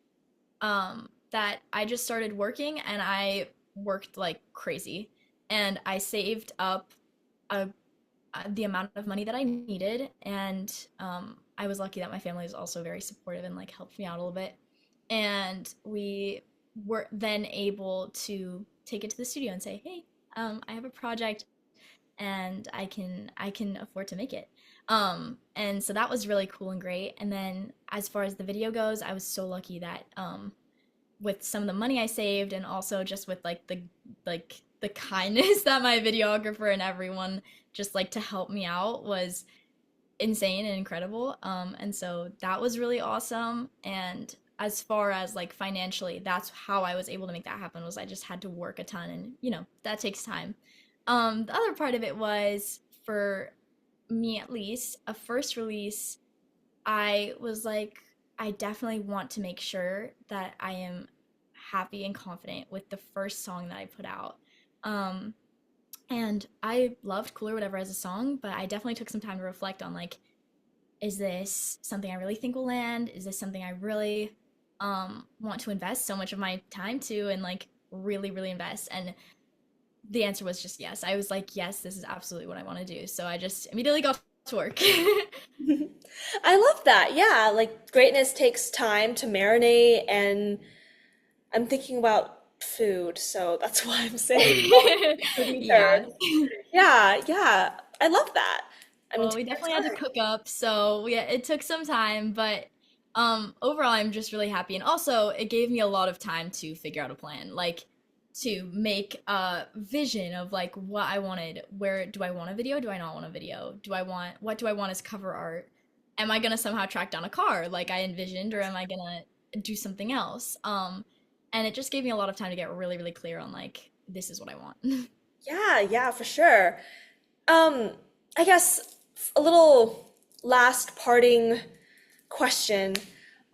that I just started working and I worked like crazy. And I saved up a, the amount of money that I needed. And I was lucky that my family was also very supportive and like helped me out a little bit. And we were then able to take it to the studio and say, hey, I have a project and I can afford to make it. And so that was really cool and great. And then as far as the video goes, I was so lucky that with some of the money I saved and also just with the kindness that my videographer and everyone just like to help me out was insane and incredible. And so that was really awesome. And as far as like financially, that's how I was able to make that happen was I just had to work a ton and that takes time. The other part of it was for me at least, a first release, I was like, I definitely want to make sure that I am happy and confident with the first song that I put out. Um, and I loved Cooler Whatever as a song, but I definitely took some time to reflect on like, is this something I really think will land? Is this something I really want to invest so much of my time to and like really, really invest? And the answer was just yes. I was like, yes, this is absolutely what I want to do. So I just immediately got to work. I love that. Yeah, like greatness takes time to marinate, and I'm thinking about food, so that's why I'm saying to be Yeah. third. Yeah, yeah, I love that. I mean, Well, take we your definitely had to time. cook up, so yeah, it took some time, but overall I'm just really happy. And also it gave me a lot of time to figure out a plan, like to make a vision of like what I wanted. Where do I want a video? Do I not want a video? What do I want as cover art? Am I gonna somehow track down a car like I envisioned, or am I gonna do something else? And it just gave me a lot of time to get really, really clear on like this is what I want. Yeah, yeah, for sure. Um, I guess a little last parting question.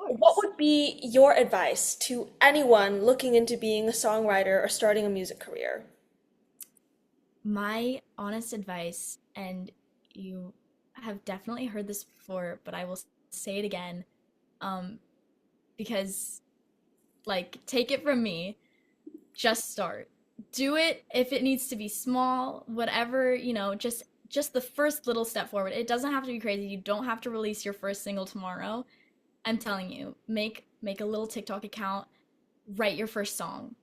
Of What course. would be your advice to anyone looking into being a songwriter or starting a music career? My honest advice, and you have definitely heard this before, but I will say it again, um, because, like, take it from me, just start. Do it if it needs to be small, whatever, just the first little step forward. It doesn't have to be crazy. You don't have to release your first single tomorrow. I'm telling you, make a little TikTok account, write your first song,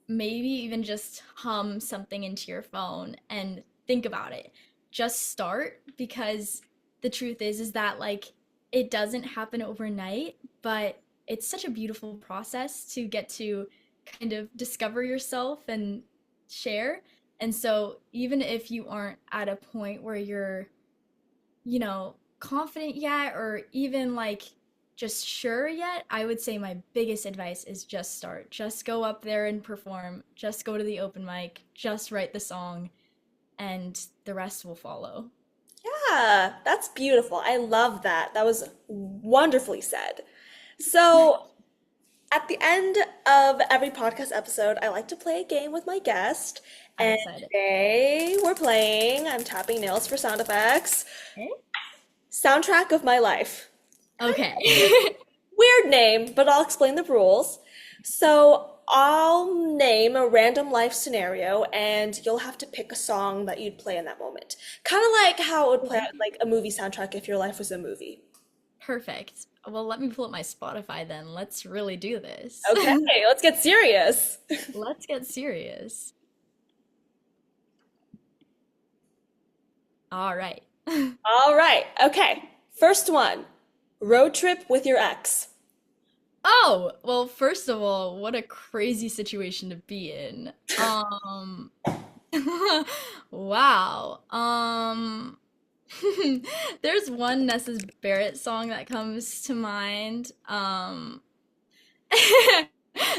maybe even just hum something into your phone and think about it. Just start because the truth is that like it doesn't happen overnight, but it's such a beautiful process to get to kind of discover yourself and share. And so even if you aren't at a point where you're confident yet or even like just sure yet, I would say my biggest advice is just start. Just go up there and perform. Just go to the open mic. Just write the song, and the rest will follow. Yeah, that's beautiful. I love that. That was wonderfully said. So, at the end of every podcast episode, I like to play a game with my guest. I'm And excited. today we're playing, I'm tapping nails for sound effects, Okay. Soundtrack of My Life. Okay. Weird name, but I'll explain the rules. So I'll name a random life scenario, and you'll have to pick a song that you'd play in that moment. Kind of like how it would play out like a movie soundtrack if your life was a movie. Perfect. Well, let me pull up my Spotify then. Let's really do this. Okay, let's get serious. Let's get serious. All right. All right, okay. First one, road trip with your ex. Oh, well, first of all, what a crazy situation to be in. Wow. There's one Nessa's Barrett song that comes to mind.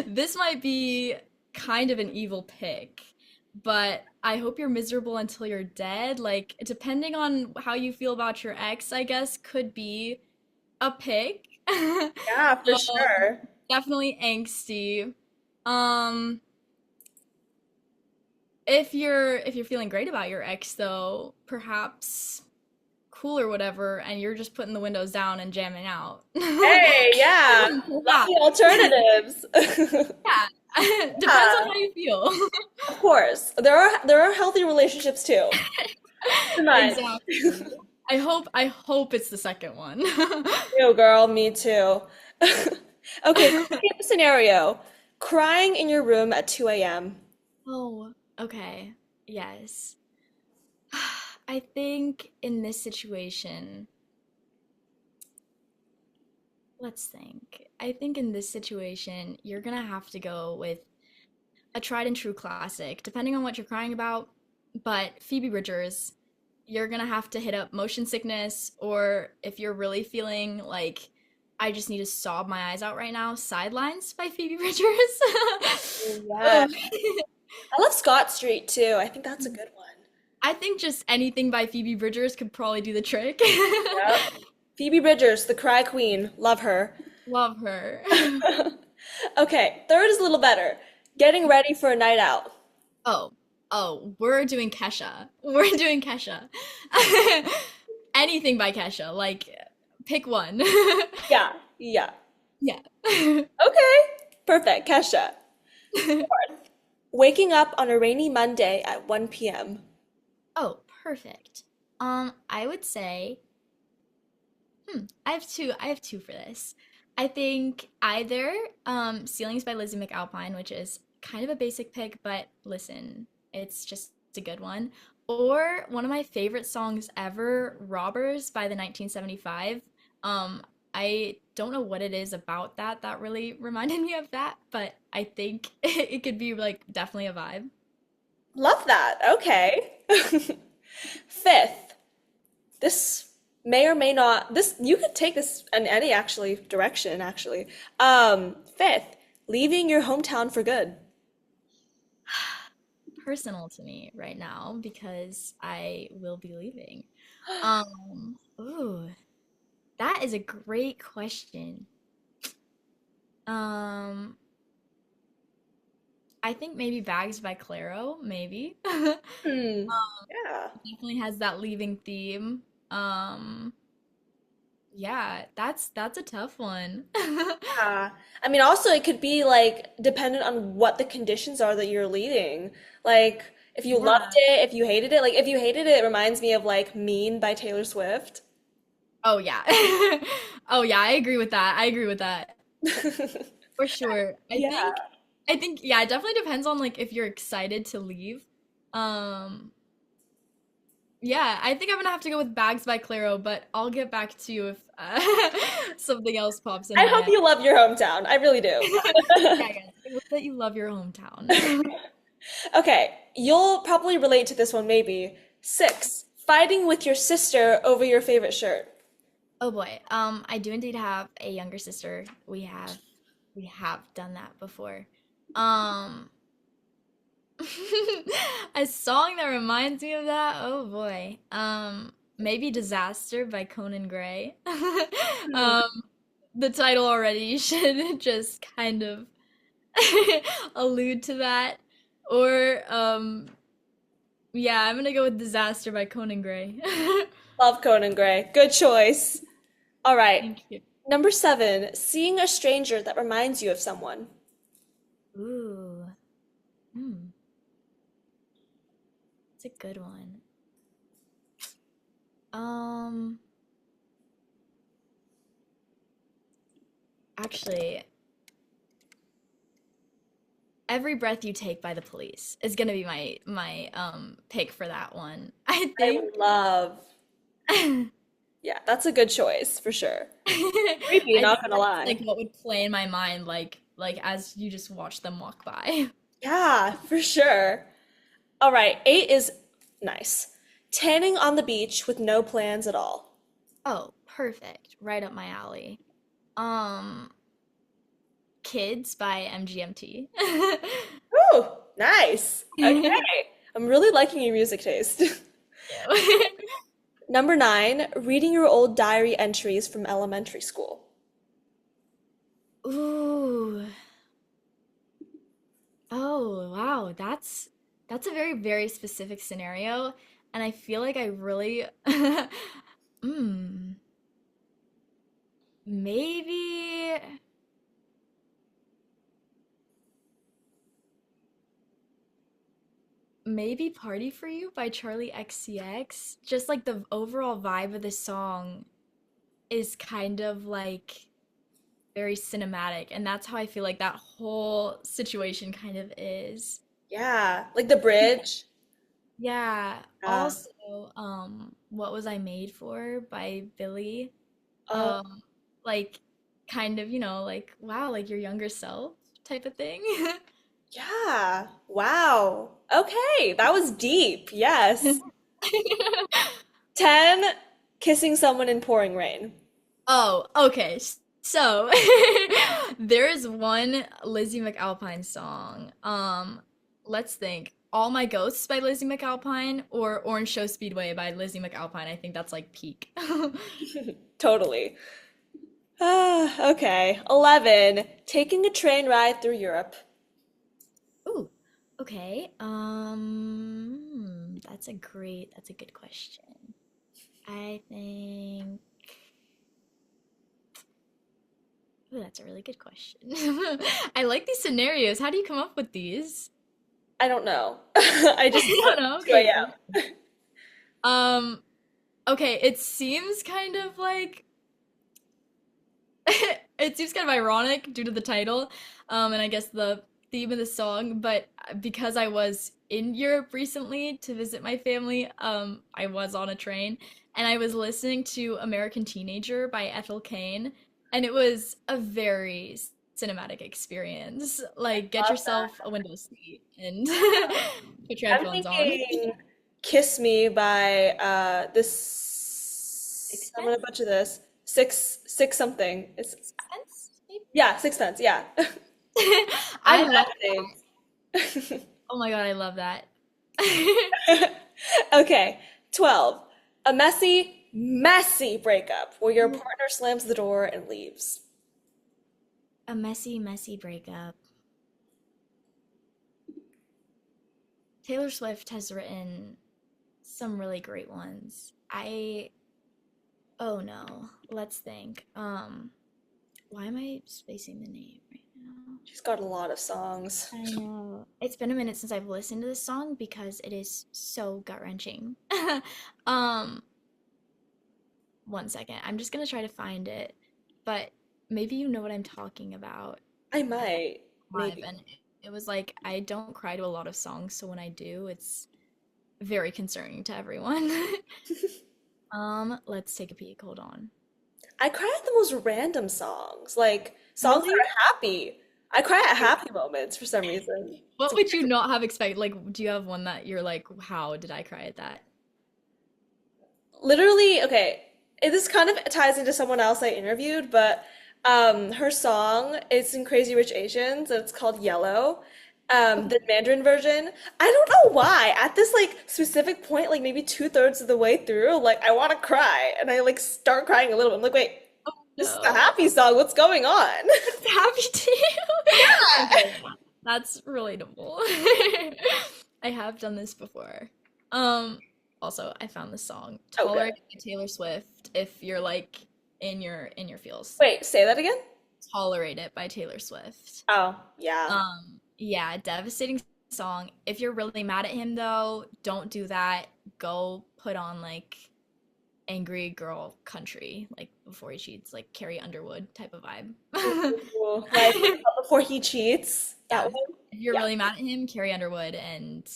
This might be kind of an evil pick, but I hope you're miserable until you're dead. Like, depending on how you feel about your ex, I guess, could be a pick. Yeah, for So sure. definitely angsty. Um, if you're feeling great about your ex though, perhaps cool or whatever, and you're just putting the windows down and jamming out. Hey, yeah. Love Perhaps. the alternatives. Yeah. Depends on Yeah, how you feel. of course. There are healthy relationships too. Come on. Exactly. I hope it's the second one. Ew, girl, me too. Okay, second scenario. Crying in your room at 2 a.m. Oh, okay. Yes. I think in this situation, let's think. I think in this situation, you're gonna have to go with a tried and true classic, depending on what you're crying about. But Phoebe Bridgers, you're gonna have to hit up Motion Sickness, or if you're really feeling like I just need to sob my eyes out right now, Sidelines by Phoebe Bridgers. Yeah. Ugh. I love Scott Street too. I think that's a good one. I think just anything by Phoebe Bridgers could probably do the trick. Yep. Phoebe Bridgers, the cry queen. Love her. Love her. Okay, third is a little better. Getting ready for a night out. Oh, oh, we're doing Kesha. We're doing Kesha. Anything by Kesha, like pick one. Yeah, yeah. Yeah. Okay, perfect. Kesha. Waking up on a rainy Monday at 1 p.m. Oh, perfect. I would say, I have two for this. I think either Ceilings by Lizzie McAlpine, which is kind of a basic pick, but listen, it's just a good one. Or one of my favorite songs ever, Robbers by the 1975. I don't know what it is about that really reminded me of that, but I think it could be like definitely a vibe. Love that. Okay. Fifth, this may or may not, this you could take this in any actually direction actually. Fifth, leaving your hometown for good. Personal to me right now because I will be leaving. Ooh, that is a great question. Um, I think maybe Bags by Clairo, maybe. Hmm. Yeah. Definitely has that leaving theme. Um, yeah, that's a tough one. Yeah. I mean, also it could be like dependent on what the conditions are that you're leaving. Like if you loved Yeah. it, if you hated it. Like if you hated it, it reminds me of like Mean by Taylor Swift. Oh yeah. Oh yeah, I agree with that. I agree with that. For sure. I Yeah. think I think yeah, it definitely depends on like if you're excited to leave. Um yeah, I think I'm gonna have to go with Bags by Clairo, but I'll get back to you if something else pops in I my hope head. you love your hometown. I really do. Yeah, guys, I hope that you love your hometown. Okay, you'll probably relate to this one maybe. Six, fighting with your sister over your favorite shirt. Oh boy. I do indeed have a younger sister. We have done that before. Um a song that reminds me of that. Oh boy. Maybe Disaster by Conan Gray. Hmm. Um the title already should just kind of allude to that. Or yeah, I'm gonna go with Disaster by Conan Gray. Love Conan Gray. Good choice. All right. Thank you. Number seven, seeing a stranger that reminds you of someone. Ooh. Hmm. It's a good one. Um, actually, Every Breath You Take by the Police is gonna be my pick for that one. I I think. love. Yeah, that's a good choice for sure. Creepy, I not think gonna that's like lie. what would play in my mind like as you just watch them walk by. Yeah, for sure. All right, eight is nice. Tanning on the beach with no plans at all. Oh, perfect. Right up my alley. Um, Kids by MGMT. Ooh, nice. Okay. I'm really liking your music taste. Ew. Number nine, reading your old diary entries from elementary school. Ooh. Oh, wow. That's a very, very specific scenario, and I feel like I really, mm, maybe, maybe "Party for You" by Charlie XCX. Just like the overall vibe of the song is kind of like very cinematic, and that's how I feel like that whole situation kind of is. Yeah, like the bridge. Yeah. Yeah. Also, "What Was I Made For" by Billy. Oh, Um, like kind of, like wow, like your younger self type of thing. yeah. Wow. Okay, that was deep. Yes. 10, kissing someone in pouring rain. Oh, okay. So there is one Lizzie McAlpine song. Let's think. "All My Ghosts" by Lizzie McAlpine or "Orange Show Speedway" by Lizzie McAlpine. I think that's like peak. Totally. Ah, okay. 11, taking a train ride through Europe. Ooh, okay. That's a good question. I think, ooh, that's a really good question. I like these scenarios. How do you come up with these? I don't know. I just I know don't know. who I Okay, am. cool. Um, okay, it seems kind of like it seems kind of ironic due to the title, and I guess the theme of the song, but because I was in Europe recently to visit my family, I was on a train and I was listening to "American Teenager" by Ethel Cain, and it was a very cinematic experience. Like, get Love that. yourself a window seat and put your I'm headphones on. thinking Kiss Me by this, Sixth I'm gonna Sense? butcher this. Six something. It's Sixth Sense, maybe? yeah, Sixpence, yeah. I I'm love bad that. at names. Oh my God, I love that. Okay, 12. A messy, messy breakup where your partner slams the door and leaves. A messy, messy breakup. Taylor Swift has written some really great ones. Oh no, let's think. Why am I spacing the name right now? She's got a lot of songs. I know. It's been a minute since I've listened to this song because it is so gut-wrenching. Um, one second. I'm just gonna try to find it, but maybe you know what I'm talking about. I might, Live, maybe. and it was like I don't cry to a lot of songs, so when I do, it's very concerning to everyone. Let's take a peek. Hold on. I cry at the most random songs, like songs that Really? are happy. I cry at happy moments for some reason. It's What would you weird. not have expected? Like, do you have one that you're like, how did I cry at that? Literally, okay, this kind of ties into someone else I interviewed, but her song is in Crazy Rich Asians, and it's called Yellow. The Mandarin version. I don't know why. At this like specific point, like maybe two-thirds of the way through, like I want to cry, and I like start crying a little bit. I'm like, wait, Oh this is a no. happy song. What's going on? It's happy too. Yeah. Okay, that's relatable. I have done this before. Also, I found this song, Oh, good. "Tolerate" by Taylor Swift, if you're like in your feels. Wait, say that again? "Tolerate It" by Taylor Swift. Oh, yeah. Yeah, devastating song. If you're really mad at him though, don't do that. Go put on like angry girl country, like before he cheats, like Carrie Underwood type of vibe. Ooh, like before he cheats. That Yeah. one? If you're Yeah. really mad at him, Carrie Underwood and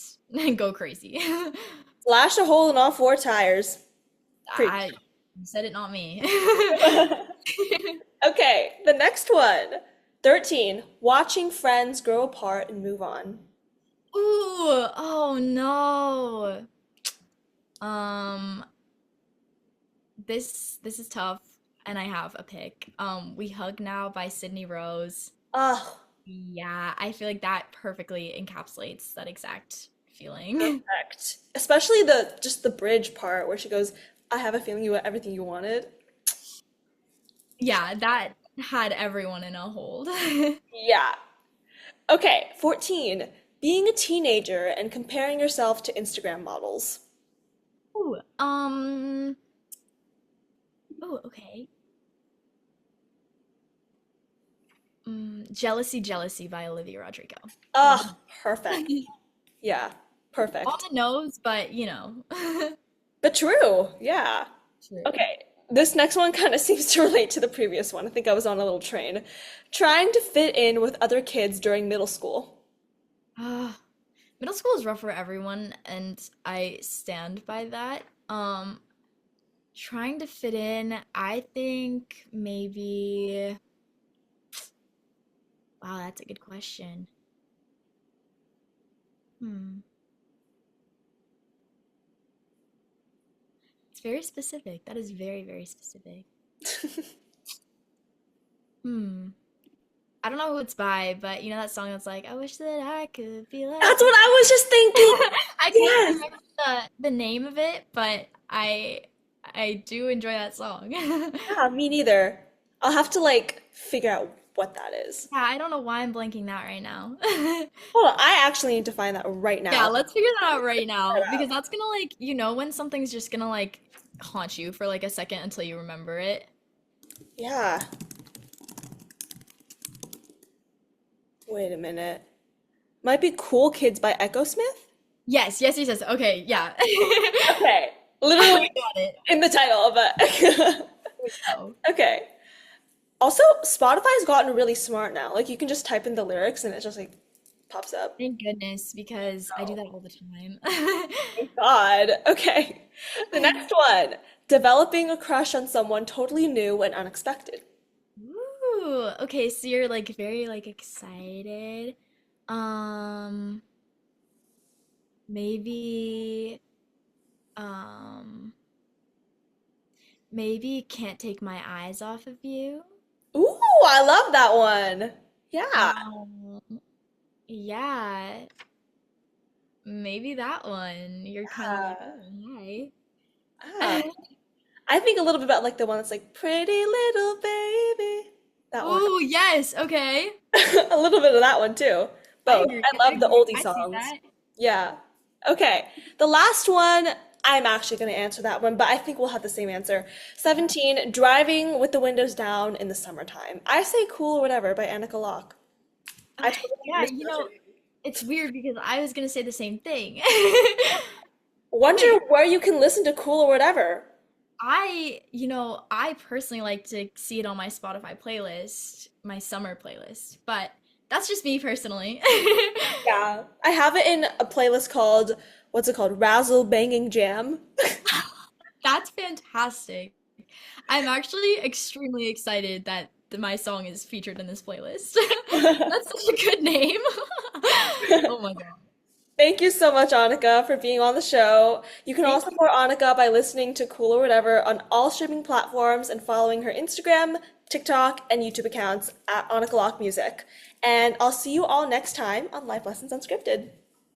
go crazy. Slash a hole in all four tires. Preach. I you said it, not me. Okay, the next one. 13. Watching friends grow apart and move on. Ooh, oh no. Um, this is tough, and I have a pick. "We Hug Now" by Sydney Rose. Oh, Yeah, I feel like that perfectly encapsulates that exact feeling. perfect. Especially the just the bridge part where she goes, I have a feeling you got everything you wanted. Yeah, that had everyone in a hold. Yeah. Okay, 14. being a teenager and comparing yourself to Instagram models. Ooh, oh, okay. Jealousy, Jealousy by Olivia Rodrigo. Love Ah, that. perfect. Yeah, On perfect. the nose, but you know. But true. Yeah. True. Okay. This next one kind of seems to relate to the previous one. I think I was on a little train. Trying to fit in with other kids during middle school. Ah, middle school is rough for everyone, and I stand by that. Trying to fit in, I think maybe, wow, that's a good question. Hmm. It's very specific. That is very, very specific. Hmm. I don't know who it's by, but you know that song that's like, I wish that I could be like That's you. what I was just thinking. I can't Yes. remember the name of it, but I do enjoy that song. Yeah, me neither. I'll have to like figure out what that is. Yeah, I don't know why I'm blanking that right now. Hold on, I actually need to find that right Yeah, now. let's figure that out right now because that's gonna like, you know, when something's just gonna like haunt you for like a second until you remember it. Yeah. Wait a minute. Might be Cool Kids by Echo Smith? Yes, yes, yes, yes. Okay, yeah. Okay. We Literally got it. in the title, but There we go. okay. Also, Spotify's gotten really smart now. Like you can just type in the lyrics and it just like pops up. Thank goodness, because I do Oh, that all the time. thank God. Okay. The next one. Developing a crush on someone totally new and unexpected. Ooh, okay, so you're like very like excited. Um, maybe, um, maybe can't take my eyes off of you. Ooh, I love that one. Yeah. Um, yeah, maybe that one. You're kind of like, Yeah. oh, Ah. hi. I think a little bit about like the one that's like pretty little baby. That one. Ooh, yes, okay. A little bit of that one too. I Both. agree. I I love the agree. oldie I see songs. that. Yeah. Okay. The last one, I'm actually going to answer that one, but I think we'll have the same answer. 17, Driving with the Windows Down in the Summertime. I say Cool or Whatever by Anika Locke. I totally Yeah, you misheard know, you. it's weird because I was gonna say the same thing. Wonder where you can listen to Cool or Whatever. I personally like to see it on my Spotify playlist, my summer playlist, but that's just me personally. Yeah. I have it in a playlist called, what's it called? Razzle Banging Jam. That's fantastic. I'm actually extremely excited that my song is featured in this playlist. That's such a good name. Oh my God. Thank you so much, Annika, for being on the show. You can Thank also you. support Annika by listening to Cool or Whatever on all streaming platforms and following her Instagram, TikTok, and YouTube accounts at Anika Locke Music. And I'll see you all next time on Life Lessons Unscripted.